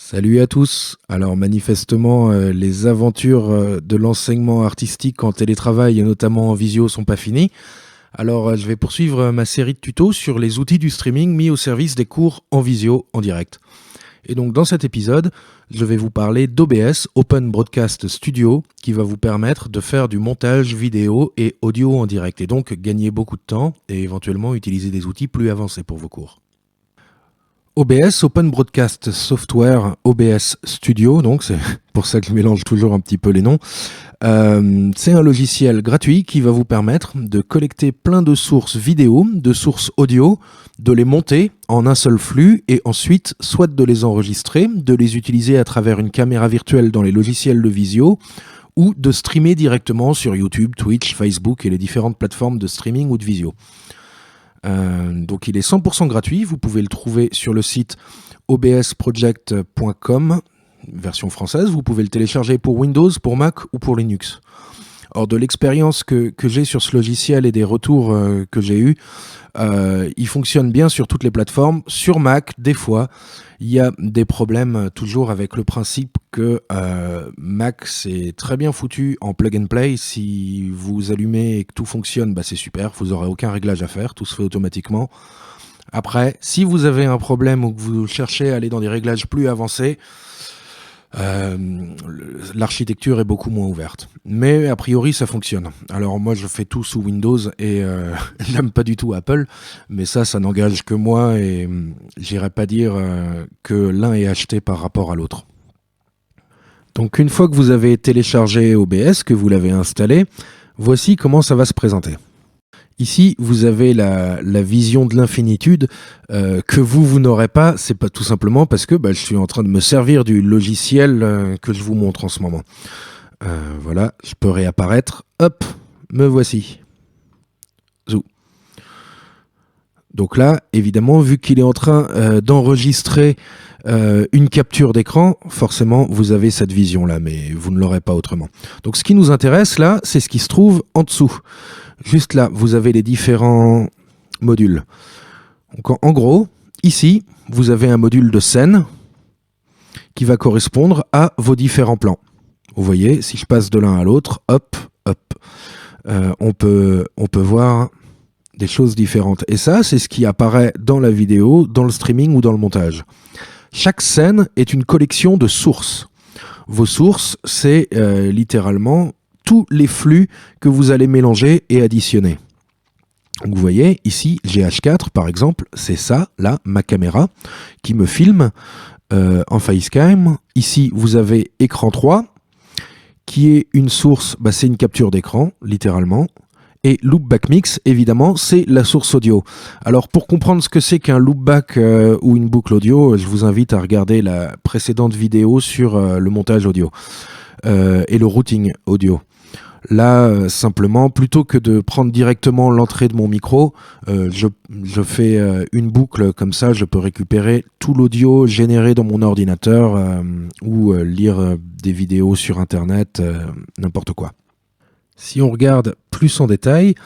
Salut à tous. Alors manifestement, les aventures de l'enseignement artistique en télétravail et notamment en visio sont pas finies. Alors je vais poursuivre ma série de tutos sur les outils du streaming mis au service des cours en visio en direct. Et donc dans cet épisode, je vais vous parler d'OBS, Open Broadcast Studio, qui va vous permettre de faire du montage vidéo et audio en direct et donc gagner beaucoup de temps et éventuellement utiliser des outils plus avancés pour vos cours. OBS, Open Broadcast Software, OBS Studio, donc c'est pour ça que je mélange toujours un petit peu les noms. C'est un logiciel gratuit qui va vous permettre de collecter plein de sources vidéo, de sources audio, de les monter en un seul flux et ensuite soit de les enregistrer, de les utiliser à travers une caméra virtuelle dans les logiciels de visio ou de streamer directement sur YouTube, Twitch, Facebook et les différentes plateformes de streaming ou de visio. Donc il est 100% gratuit, vous pouvez le trouver sur le site obsproject.com, version française, vous pouvez le télécharger pour Windows, pour Mac ou pour Linux. Or de l'expérience que j'ai sur ce logiciel et des retours que j'ai eus, il fonctionne bien sur toutes les plateformes. Sur Mac, des fois, il y a des problèmes toujours avec le principe que Mac, c'est très bien foutu en plug and play. Si vous allumez et que tout fonctionne, bah c'est super, vous n'aurez aucun réglage à faire, tout se fait automatiquement. Après, si vous avez un problème ou que vous cherchez à aller dans des réglages plus avancés, l'architecture est beaucoup moins ouverte. Mais a priori, ça fonctionne. Alors moi, je fais tout sous Windows et j'aime pas du tout Apple, mais ça n'engage que moi et j'irai pas dire que l'un est acheté par rapport à l'autre. Donc une fois que vous avez téléchargé OBS, que vous l'avez installé, voici comment ça va se présenter. Ici, vous avez la vision de l'infinitude que vous n'aurez pas. C'est pas tout simplement parce que je suis en train de me servir du logiciel que je vous montre en ce moment. Voilà, je peux réapparaître. Hop, me voici. Zou. Donc là, évidemment, vu qu'il est en train d'enregistrer une capture d'écran, forcément, vous avez cette vision-là, mais vous ne l'aurez pas autrement. Donc ce qui nous intéresse là, c'est ce qui se trouve en dessous. Juste là, vous avez les différents modules. Donc, en gros, ici, vous avez un module de scène qui va correspondre à vos différents plans. Vous voyez, si je passe de l'un à l'autre, hop, hop, on peut voir des choses différentes. Et ça, c'est ce qui apparaît dans la vidéo, dans le streaming ou dans le montage. Chaque scène est une collection de sources. Vos sources, c'est littéralement tous les flux que vous allez mélanger et additionner. Donc vous voyez, ici, GH4 par exemple, c'est ça, là, ma caméra, qui me filme en facecam. Ici, vous avez écran 3, qui est une source, c'est une capture d'écran, littéralement. Et Loopback Mix, évidemment, c'est la source audio. Alors pour comprendre ce que c'est qu'un loopback ou une boucle audio, je vous invite à regarder la précédente vidéo sur le montage audio et le routing audio. Là, simplement, plutôt que de prendre directement l'entrée de mon micro, je fais une boucle comme ça, je peux récupérer tout l'audio généré dans mon ordinateur ou lire des vidéos sur Internet, n'importe quoi. Si on regarde plus en détail,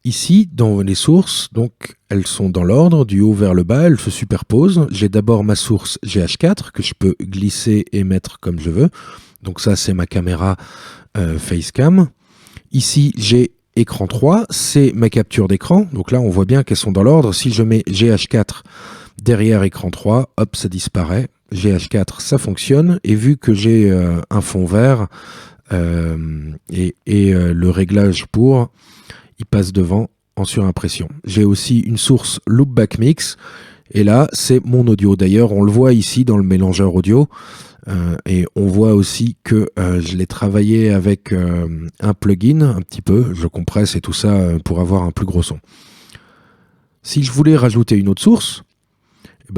ici, dans les sources, donc elles sont dans l'ordre, du haut vers le bas, elles se superposent. J'ai d'abord ma source GH4 que je peux glisser et mettre comme je veux. Donc ça, c'est ma caméra Facecam. Ici, j'ai écran 3, c'est ma capture d'écran. Donc là, on voit bien qu'elles sont dans l'ordre. Si je mets GH4 derrière écran 3, hop, ça disparaît. GH4, ça fonctionne. Et vu que j'ai un fond vert et le réglage pour, il passe devant en surimpression. J'ai aussi une source Loopback Mix. Et là, c'est mon audio. D'ailleurs, on le voit ici dans le mélangeur audio. Et on voit aussi que je l'ai travaillé avec un plugin, un petit peu. Je compresse et tout ça pour avoir un plus gros son. Si je voulais rajouter une autre source,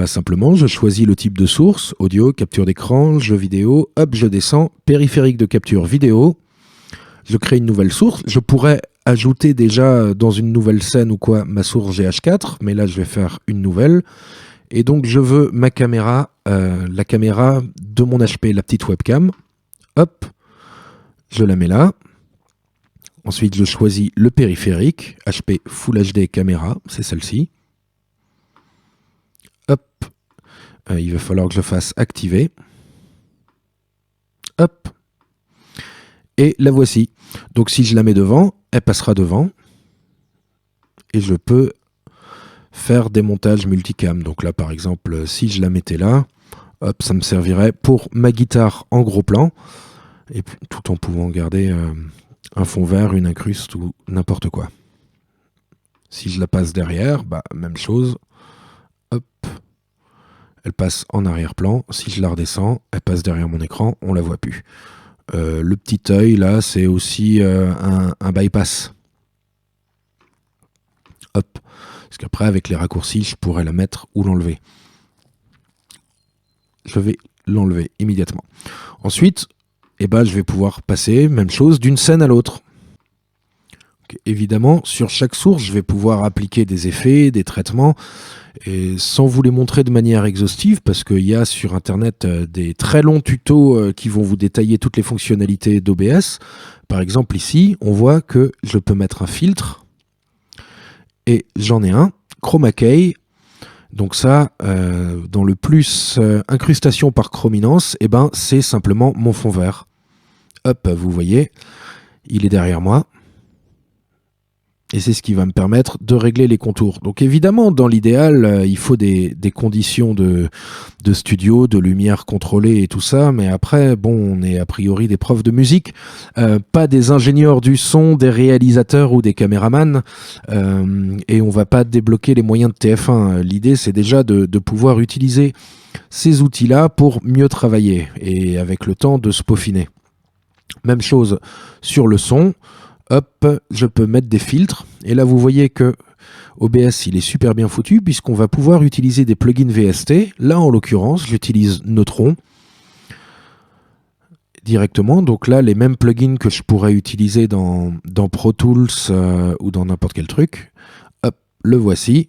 simplement, je choisis le type de source, audio, capture d'écran, jeu vidéo. Hop, je descends, périphérique de capture vidéo. Je crée une nouvelle source. Je pourrais ajouter déjà dans une nouvelle scène ou quoi ma source GH4, mais là, je vais faire une nouvelle. Et donc, je veux ma caméra, la caméra de mon HP, la petite webcam. Hop, je la mets là. Ensuite, je choisis le périphérique, HP Full HD caméra, c'est celle-ci. Hop, il va falloir que je fasse activer. hop, et la voici. Donc si je la mets devant, elle passera devant, et je peux faire des montages multicam. Donc là, par exemple, si je la mettais là, hop, ça me servirait pour ma guitare en gros plan, et puis, tout en pouvant garder un fond vert, une incruste ou n'importe quoi. Si je la passe derrière, bah, même chose. Hop, elle passe en arrière-plan. Si je la redescends, elle passe derrière mon écran, on la voit plus. Le petit œil, là, c'est aussi un bypass. Hop. Parce qu'après, avec les raccourcis, je pourrais la mettre ou l'enlever. Je vais l'enlever immédiatement. Ensuite, je vais pouvoir passer, même chose, d'une scène à l'autre. Évidemment, sur chaque source, je vais pouvoir appliquer des effets, des traitements, et sans vous les montrer de manière exhaustive, parce qu'il y a sur Internet des très longs tutos qui vont vous détailler toutes les fonctionnalités d'OBS. Par exemple, ici, on voit que je peux mettre un filtre, et j'en ai un, Chroma Key. Donc ça, dans le plus incrustation par chrominance, c'est simplement mon fond vert. Hop, vous voyez, il est derrière moi. Et c'est ce qui va me permettre de régler les contours. Donc évidemment, dans l'idéal, il faut des conditions de studio, de lumière contrôlée et tout ça. Mais après, bon, on est a priori des profs de musique, pas des ingénieurs du son, des réalisateurs ou des caméramans. Et on va pas débloquer les moyens de TF1. L'idée, c'est déjà de pouvoir utiliser ces outils-là pour mieux travailler et avec le temps de se peaufiner. Même chose sur le son. Hop, je peux mettre des filtres. Et là, vous voyez que OBS, il est super bien foutu puisqu'on va pouvoir utiliser des plugins VST. Là, en l'occurrence, j'utilise Neutron directement. Donc là, les mêmes plugins que je pourrais utiliser dans Pro Tools ou dans n'importe quel truc. Hop, le voici.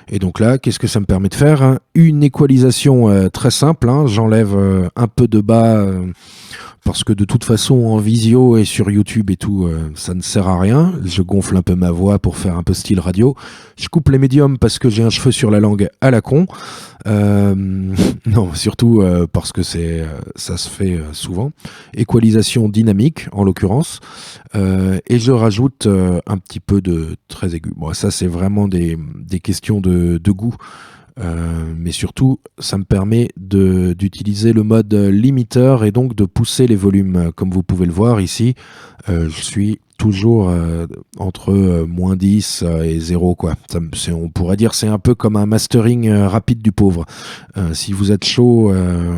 Et donc là, qu'est-ce que ça me permet de faire? Une équalisation très simple. J'enlève un peu de bas parce que de toute façon en visio et sur YouTube et tout, ça ne sert à rien. Je gonfle un peu ma voix pour faire un peu style radio. Je coupe les médiums parce que j'ai un cheveu sur la langue à la con. Non, surtout parce que ça se fait souvent. Équalisation dynamique en l'occurrence. Et je rajoute un petit peu de très aigu. Bon, ça c'est vraiment des questions de goût. Mais surtout, ça me permet d'utiliser le mode limiteur et donc de pousser les volumes. Comme vous pouvez le voir ici, je suis toujours entre moins 10 et 0, quoi. On pourrait dire c'est un peu comme un mastering rapide du pauvre. Si vous êtes chaud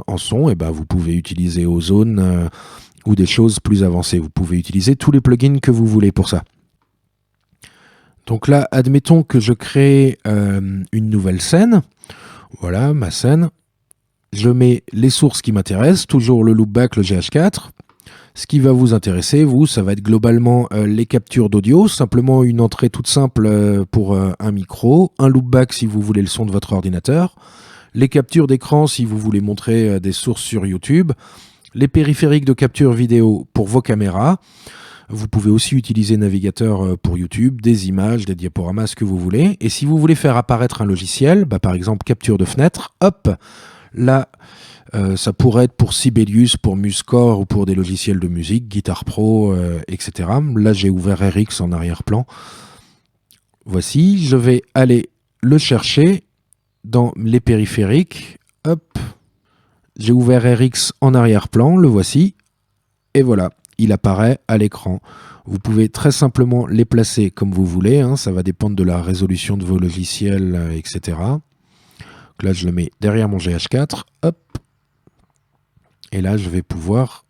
en son, vous pouvez utiliser Ozone ou des choses plus avancées. Vous pouvez utiliser tous les plugins que vous voulez pour ça. Donc là, admettons que je crée une nouvelle scène. Voilà, ma scène. Je mets les sources qui m'intéressent, toujours le loopback, le GH4. Ce qui va vous intéresser, vous, ça va être globalement les captures d'audio, simplement une entrée toute simple pour un micro, un loopback si vous voulez le son de votre ordinateur, les captures d'écran si vous voulez montrer des sources sur YouTube, les périphériques de capture vidéo pour vos caméras. Vous pouvez aussi utiliser navigateur pour YouTube, des images, des diaporamas, ce que vous voulez. Et si vous voulez faire apparaître un logiciel, par exemple capture de fenêtre, hop, là, ça pourrait être pour Sibelius, pour MuseScore ou pour des logiciels de musique, Guitar Pro, etc. Là, j'ai ouvert RX en arrière-plan. Voici, je vais aller le chercher dans les périphériques. Hop, j'ai ouvert RX en arrière-plan, le voici. Et voilà. Il apparaît à l'écran. Vous pouvez très simplement les placer comme vous voulez. Ça va dépendre de la résolution de vos logiciels, etc. Donc là, je le mets derrière mon GH4. Hop. Et là, je vais pouvoir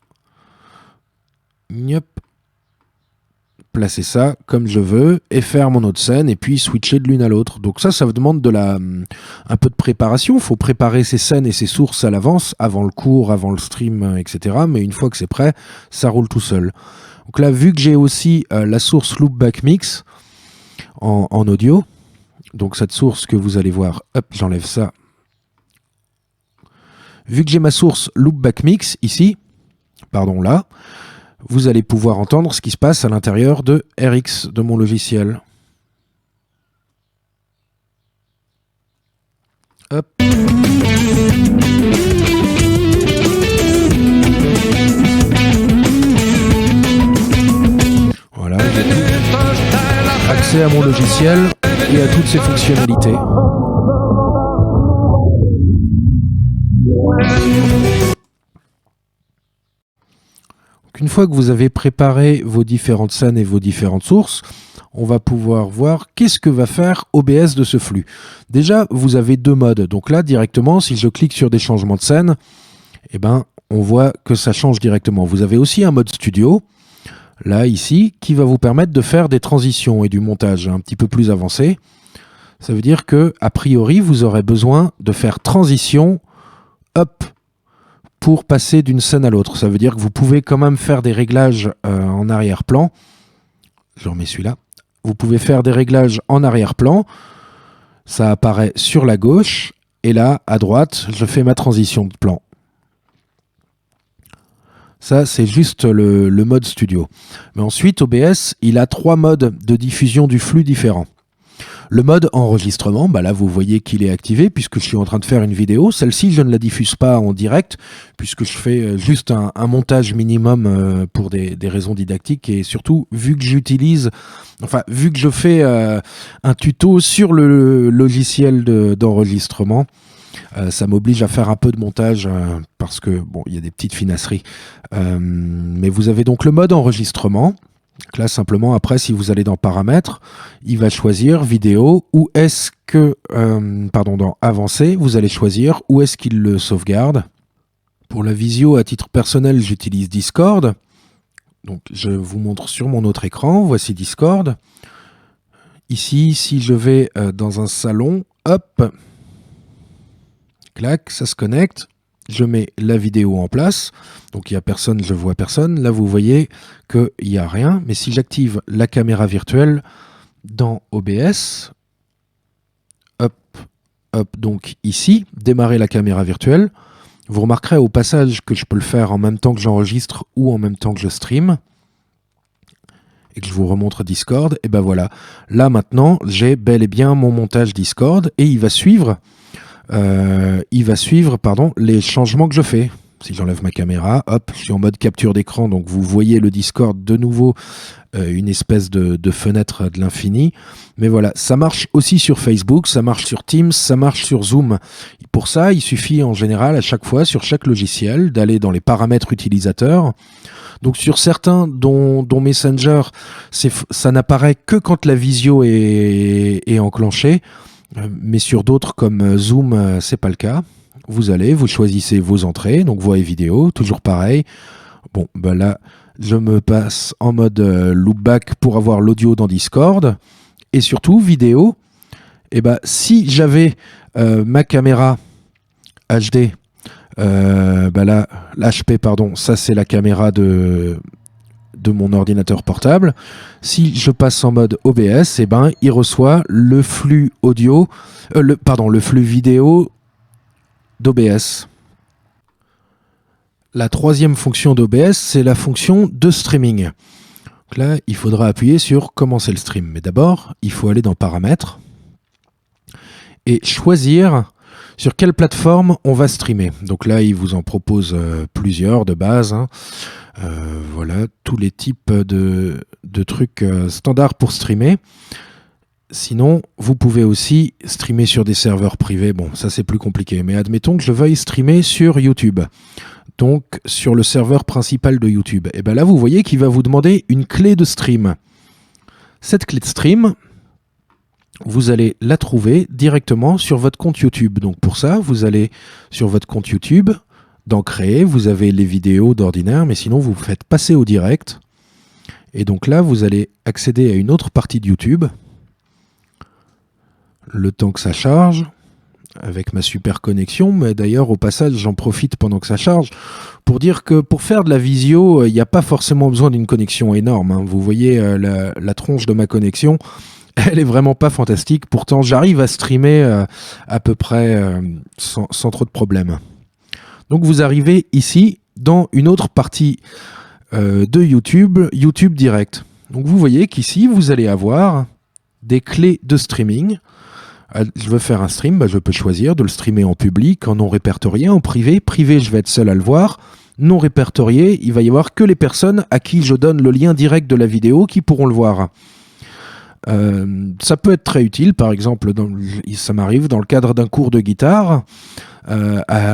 placer ça comme je veux et faire mon autre scène et puis switcher de l'une à l'autre. Donc ça demande un peu de préparation. Il faut préparer ses scènes et ses sources à l'avance, avant le cours, avant le stream, etc. Mais une fois que c'est prêt, ça roule tout seul. Donc là, vu que j'ai aussi la source Loopback Mix en audio, donc cette source que vous allez voir, hop, j'enlève ça. Vu que j'ai ma source Loopback Mix ici, pardon là, vous allez pouvoir entendre ce qui se passe à l'intérieur de RX, de mon logiciel. Hop. à mon logiciel et à toutes ses fonctionnalités. Une fois que vous avez préparé vos différentes scènes et vos différentes sources, on va pouvoir voir qu'est-ce que va faire OBS de ce flux. Déjà, vous avez deux modes. Donc là, directement, si je clique sur des changements de scène, eh ben, on voit que ça change directement. Vous avez aussi un mode studio, là, ici, qui va vous permettre de faire des transitions et du montage un petit peu plus avancé. Ça veut dire que, a priori, vous aurez besoin de faire transition, hop, pour passer d'une scène à l'autre. Ça veut dire que vous pouvez quand même faire des réglages en arrière-plan. Je remets celui-là. Vous pouvez faire des réglages en arrière-plan. Ça apparaît sur la gauche. Et là, à droite, je fais ma transition de plan. Ça, c'est juste le mode studio. Mais ensuite, OBS, il a trois modes de diffusion du flux différents. Le mode enregistrement, bah là vous voyez qu'il est activé puisque je suis en train de faire une vidéo. Celle-ci, je ne la diffuse pas en direct puisque je fais juste un montage minimum pour des raisons didactiques et surtout vu que vu que je fais un tuto sur le logiciel d'enregistrement, ça m'oblige à faire un peu de montage parce que bon, il y a des petites finasseries. Mais vous avez donc le mode enregistrement. Donc là, simplement, après, si vous allez dans Paramètres, il va choisir Vidéo, ou est-ce que, dans Avancé, vous allez choisir où est-ce qu'il le sauvegarde. Pour la visio, à titre personnel, j'utilise Discord. Donc, je vous montre sur mon autre écran. Voici Discord. Ici, si je vais dans un salon, hop, clac, ça se connecte. Je mets la vidéo en place, donc il n'y a personne, je vois personne. Là, vous voyez qu'il n'y a rien, mais si j'active la caméra virtuelle dans OBS, hop, hop, donc ici, démarrer la caméra virtuelle, vous remarquerez au passage que je peux le faire en même temps que j'enregistre ou en même temps que je stream, et que je vous remontre Discord, et ben voilà. Là, maintenant, j'ai bel et bien mon montage Discord, et il va suivre... les changements que je fais. Si j'enlève ma caméra, hop, je suis en mode capture d'écran, donc vous voyez le Discord de nouveau, une espèce de fenêtre de l'infini. Mais voilà, ça marche aussi sur Facebook, ça marche sur Teams, ça marche sur Zoom. Pour ça, il suffit en général à chaque fois, sur chaque logiciel, d'aller dans les paramètres utilisateurs. Donc sur certains, dont Messenger, ça n'apparaît que quand la visio est enclenchée. Mais sur d'autres comme Zoom, c'est pas le cas. Vous choisissez vos entrées, donc voix et vidéo, toujours pareil. Bon, ben là, je me passe en mode loopback pour avoir l'audio dans Discord. Et surtout, vidéo, et ben, si j'avais ma caméra HD, là, l'HP, pardon, ça c'est la caméra de mon ordinateur portable. Si je passe en mode OBS, il reçoit le flux audio, le flux vidéo d'OBS. La troisième fonction d'OBS, c'est la fonction de streaming. Donc là, il faudra appuyer sur commencer le stream. Mais d'abord, il faut aller dans Paramètres et choisir sur quelle plateforme on va streamer. Donc là, il vous en propose plusieurs de base. Voilà, tous les types de trucs standards pour streamer. Sinon, vous pouvez aussi streamer sur des serveurs privés. Bon, ça c'est plus compliqué. Mais admettons que je veuille streamer sur YouTube. Donc, sur le serveur principal de YouTube. Et bien là, vous voyez qu'il va vous demander une clé de stream. Cette clé de stream, vous allez la trouver directement sur votre compte YouTube. Donc pour ça, vous allez sur votre compte YouTube, dans Créer, vous avez les vidéos d'ordinaire, mais sinon vous faites passer au direct. Et donc là, vous allez accéder à une autre partie de YouTube. Le temps que ça charge, avec ma super connexion, mais d'ailleurs au passage j'en profite pendant que ça charge, pour dire que pour faire de la visio, il n'y a pas forcément besoin d'une connexion énorme, hein. Vous voyez la tronche de ma connexion, elle est vraiment pas fantastique, pourtant j'arrive à streamer à peu près sans trop de problèmes. Donc vous arrivez ici dans une autre partie de YouTube, YouTube Direct. Donc vous voyez qu'ici vous allez avoir des clés de streaming. Je veux faire un stream, je peux choisir de le streamer en public, en non répertorié, en privé. Privé, je vais être seul à le voir. Non répertorié, il va y avoir que les personnes à qui je donne le lien direct de la vidéo qui pourront le voir. Ça peut être très utile, par exemple, ça m'arrive dans le cadre d'un cours de guitare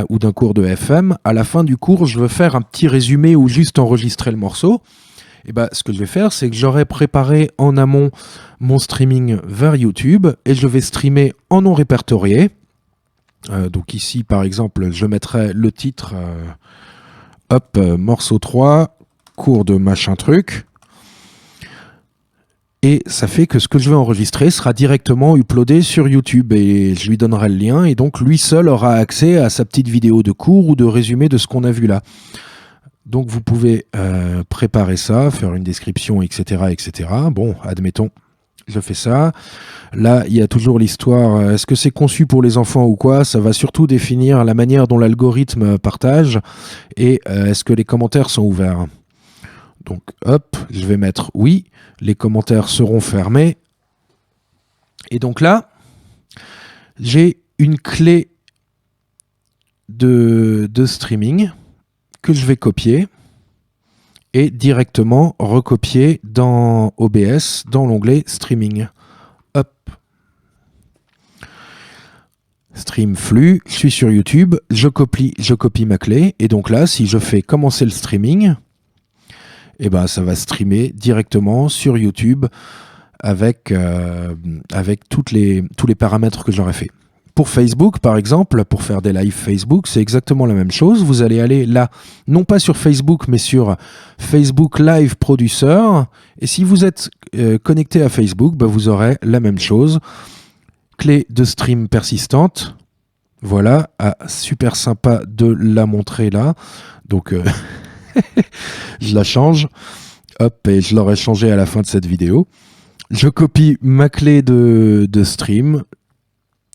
ou d'un cours de FM. À la fin du cours, je veux faire un petit résumé ou juste enregistrer le morceau. Et ce que je vais faire, c'est que j'aurai préparé en amont mon streaming vers YouTube et je vais streamer en non répertorié. Donc ici, par exemple, je mettrai le titre morceau 3, cours de machin truc. Et ça fait que ce que je vais enregistrer sera directement uploadé sur YouTube et je lui donnerai le lien et donc lui seul aura accès à sa petite vidéo de cours ou de résumé de ce qu'on a vu là. Donc vous pouvez préparer ça, faire une description, etc., etc. Bon, admettons, je fais ça. Là, il y a toujours l'histoire, est-ce que c'est conçu pour les enfants ou quoi? Ça va surtout définir la manière dont l'algorithme partage et est-ce que les commentaires sont ouverts? Donc hop, je vais mettre oui, les commentaires seront fermés. Et donc là, j'ai une clé de streaming que je vais copier et directement recopier dans OBS, dans l'onglet Streaming. Hop. Stream flux, je suis sur YouTube, je copie ma clé, et donc là, si je fais commencer le streaming, ça va streamer directement sur YouTube avec tous les paramètres que j'aurais fait. Pour Facebook, par exemple, pour faire des lives Facebook, c'est exactement la même chose. Vous allez aller là, non pas sur Facebook, mais sur Facebook Live Producer. Et si vous êtes connecté à Facebook, vous aurez la même chose. Clé de stream persistante. Voilà, super sympa de la montrer là. Donc, je la change. Hop, et je l'aurai changé à la fin de cette vidéo. Je copie ma clé de stream.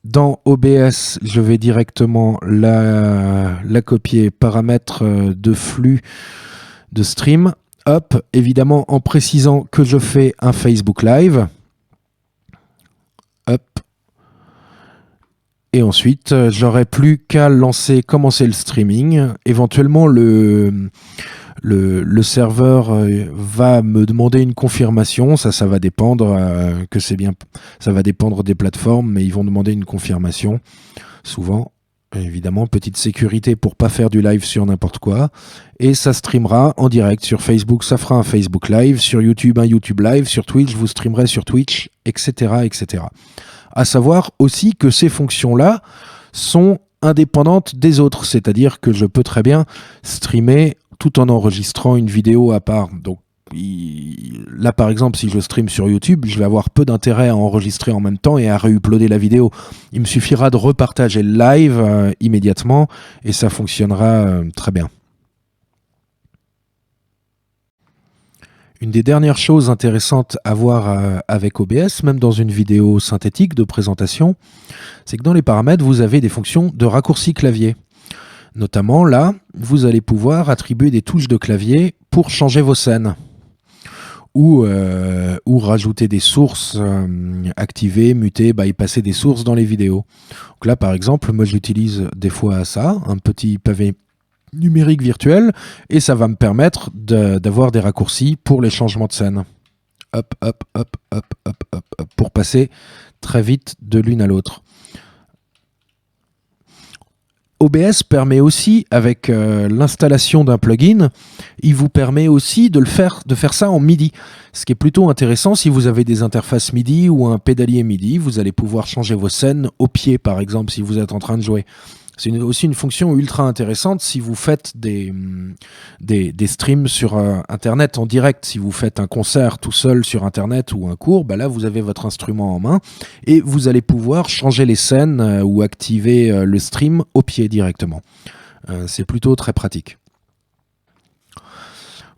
Dans OBS, je vais directement la copier, paramètres de flux de stream. Hop, évidemment en précisant que je fais un Facebook Live. Hop. Et ensuite, j'aurai plus qu'à commencer le streaming. Éventuellement, le serveur va me demander une confirmation. Ça va dépendre que c'est bien. Ça va dépendre des plateformes, mais ils vont demander une confirmation. Souvent, évidemment, petite sécurité pour pas faire du live sur n'importe quoi. Et ça streamera en direct sur Facebook. Ça fera un Facebook Live, sur YouTube un YouTube Live, sur Twitch vous streamerez sur Twitch, etc., etc. À savoir aussi que ces fonctions-là sont indépendantes des autres, c'est-à-dire que je peux très bien streamer tout en enregistrant une vidéo à part. Donc là, par exemple, si je stream sur YouTube, je vais avoir peu d'intérêt à enregistrer en même temps et à réuploader la vidéo. Il me suffira de repartager le live immédiatement et ça fonctionnera très bien. Une des dernières choses intéressantes à voir avec OBS, même dans une vidéo synthétique de présentation, c'est que dans les paramètres, vous avez des fonctions de raccourci clavier. Notamment là, vous allez pouvoir attribuer des touches de clavier pour changer vos scènes ou rajouter des sources, activer, muter, bypasser des sources dans les vidéos. Donc là, par exemple, moi j'utilise des fois ça, un petit pavé numérique virtuel, et ça va me permettre d'avoir des raccourcis pour les changements de scène. Hop, hop, hop, hop, hop, hop, hop, pour passer très vite de l'une à l'autre. OBS permet aussi, avec l'installation d'un plugin, il vous permet aussi de faire ça en MIDI. Ce qui est plutôt intéressant si vous avez des interfaces MIDI ou un pédalier MIDI, vous allez pouvoir changer vos scènes au pied, par exemple, si vous êtes en train de jouer. C'est aussi une fonction ultra intéressante si vous faites des streams sur Internet en direct. Si vous faites un concert tout seul sur Internet ou un cours, là vous avez votre instrument en main et vous allez pouvoir changer les scènes ou activer le stream au pied directement. C'est plutôt très pratique.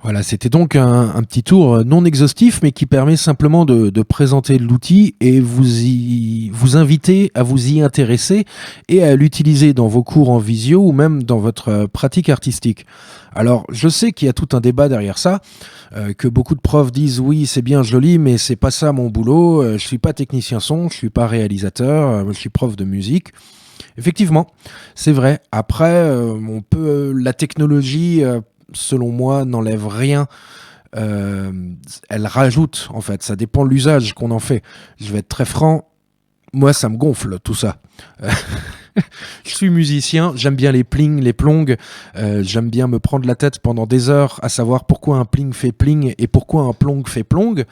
Voilà, c'était donc un petit tour non exhaustif, mais qui permet simplement de présenter l'outil et vous inviter à vous y intéresser et à l'utiliser dans vos cours en visio ou même dans votre pratique artistique. Alors, je sais qu'il y a tout un débat derrière ça, que beaucoup de profs disent oui, c'est bien joli, mais c'est pas ça mon boulot, je suis pas technicien son, je suis pas réalisateur, je suis prof de musique. Effectivement, c'est vrai. Après, la technologie selon moi, n'enlève rien euh, elle rajoute, en fait. Ça dépend de l'usage qu'on en fait. Je vais être très franc, moi, ça me gonfle, tout ça. Euh, Je suis musicien, j'aime bien les plings, les plongs, j'aime bien me prendre la tête pendant des heures à savoir pourquoi un pling fait pling et pourquoi un plong fait plong.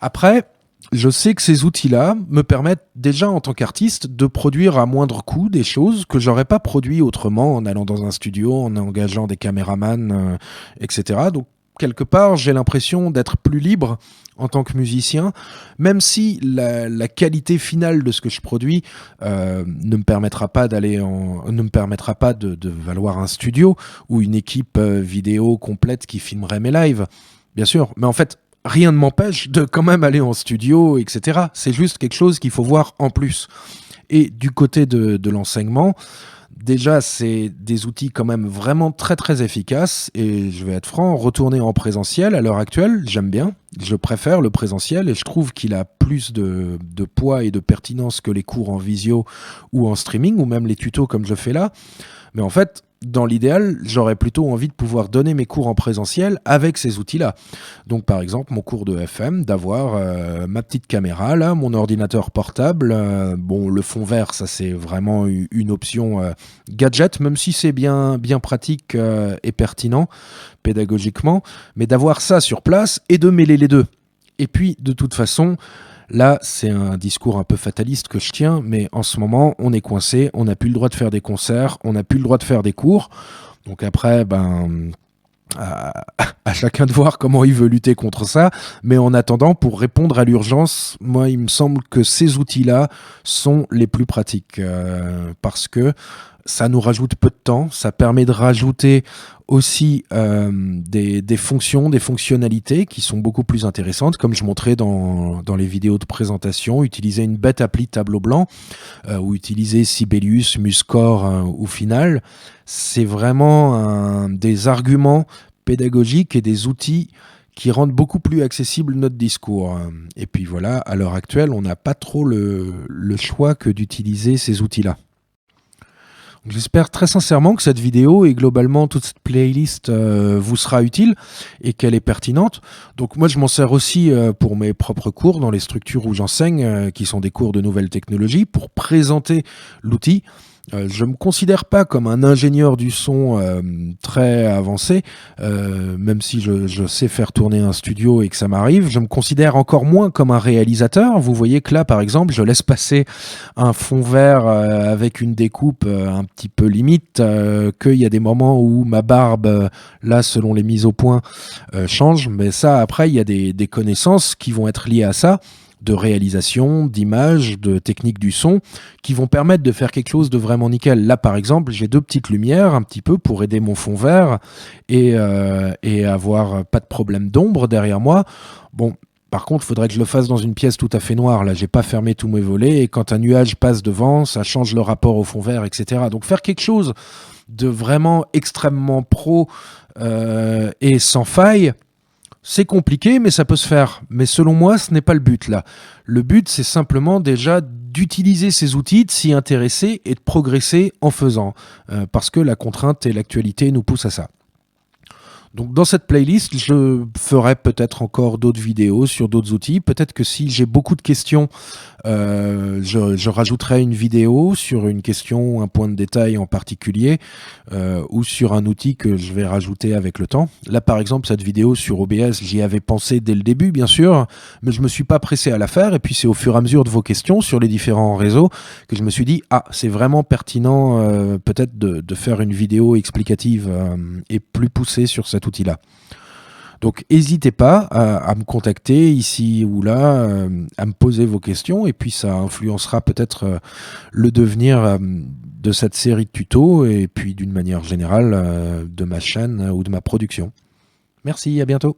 Après, je sais que ces outils-là me permettent déjà en tant qu'artiste de produire à moindre coût des choses que j'aurais pas produit autrement en allant dans un studio, en engageant des caméramans, etc. Donc quelque part, j'ai l'impression d'être plus libre en tant que musicien, même si la qualité finale de ce que je produis ne me permettra pas ne me permettra pas de valoir un studio ou une équipe vidéo complète qui filmerait mes lives, bien sûr. Mais en fait, rien ne m'empêche de quand même aller en studio, etc. C'est juste quelque chose qu'il faut voir en plus. Et du côté de l'enseignement, déjà, c'est des outils quand même vraiment très très efficaces. Et je vais être franc, retourner en présentiel à l'heure actuelle, j'aime bien. Je préfère le présentiel et je trouve qu'il a plus de poids et de pertinence que les cours en visio ou en streaming ou même les tutos comme je fais là. Mais en fait, dans l'idéal, j'aurais plutôt envie de pouvoir donner mes cours en présentiel avec ces outils-là. Donc, par exemple, mon cours de FM, d'avoir ma petite caméra, là, mon ordinateur portable. Bon, le fond vert, ça, c'est vraiment une option gadget, même si c'est bien pratique et pertinent pédagogiquement. Mais d'avoir ça sur place et de mêler les deux. Et puis, de toute façon, là, c'est un discours un peu fataliste que je tiens, mais en ce moment, on est coincé, on n'a plus le droit de faire des concerts, on n'a plus le droit de faire des cours. Donc après, à chacun de voir comment il veut lutter contre ça. Mais en attendant, pour répondre à l'urgence, moi, il me semble que ces outils-là sont les plus pratiques parce que ça nous rajoute peu de temps, ça permet de rajouter aussi des fonctions, des fonctionnalités qui sont beaucoup plus intéressantes, comme je montrais dans les vidéos de présentation, utiliser une bête appli tableau blanc ou utiliser Sibelius, Muscore ou Final, c'est vraiment des arguments pédagogiques et des outils qui rendent beaucoup plus accessible notre discours. Et puis voilà, à l'heure actuelle, on n'a pas trop le choix que d'utiliser ces outils-là. J'espère très sincèrement que cette vidéo et globalement toute cette playlist vous sera utile et qu'elle est pertinente. Donc moi je m'en sers aussi pour mes propres cours dans les structures où j'enseigne, qui sont des cours de nouvelles technologies, pour présenter l'outil. Je me considère pas comme un ingénieur du son très avancé, même si je sais faire tourner un studio et que ça m'arrive. Je me considère encore moins comme un réalisateur. Vous voyez que là, par exemple, je laisse passer un fond vert avec une découpe un petit peu limite, qu'il y a des moments où ma barbe, là, selon les mises au point, change. Mais ça, après, il y a des connaissances qui vont être liées à ça, de réalisation, d'image, de technique du son, qui vont permettre de faire quelque chose de vraiment nickel. Là, par exemple, j'ai deux petites lumières, un petit peu, pour aider mon fond vert et avoir pas de problème d'ombre derrière moi. Bon, par contre, il faudrait que je le fasse dans une pièce tout à fait noire. Là, j'ai pas fermé tous mes volets et quand un nuage passe devant, ça change le rapport au fond vert, etc. Donc, faire quelque chose de vraiment extrêmement pro et sans faille, c'est compliqué, mais ça peut se faire. Mais selon moi, ce n'est pas le but là. Le but, c'est simplement déjà d'utiliser ces outils, de s'y intéresser et de progresser en faisant. Parce que la contrainte et l'actualité nous poussent à ça. Donc dans cette playlist, je ferai peut-être encore d'autres vidéos sur d'autres outils. Peut-être que si j'ai beaucoup de questions, je rajouterai une vidéo sur une question, un point de détail en particulier, ou sur un outil que je vais rajouter avec le temps. Là par exemple, cette vidéo sur OBS, j'y avais pensé dès le début bien sûr, mais je me suis pas pressé à la faire. Et puis c'est au fur et à mesure de vos questions sur les différents réseaux que je me suis dit, ah c'est vraiment pertinent peut-être de faire une vidéo explicative et plus poussée sur cet outil-là. Donc n'hésitez pas à me contacter ici ou là, à me poser vos questions, et puis ça influencera peut-être le devenir de cette série de tutos, et puis d'une manière générale de ma chaîne ou de ma production. Merci, à bientôt.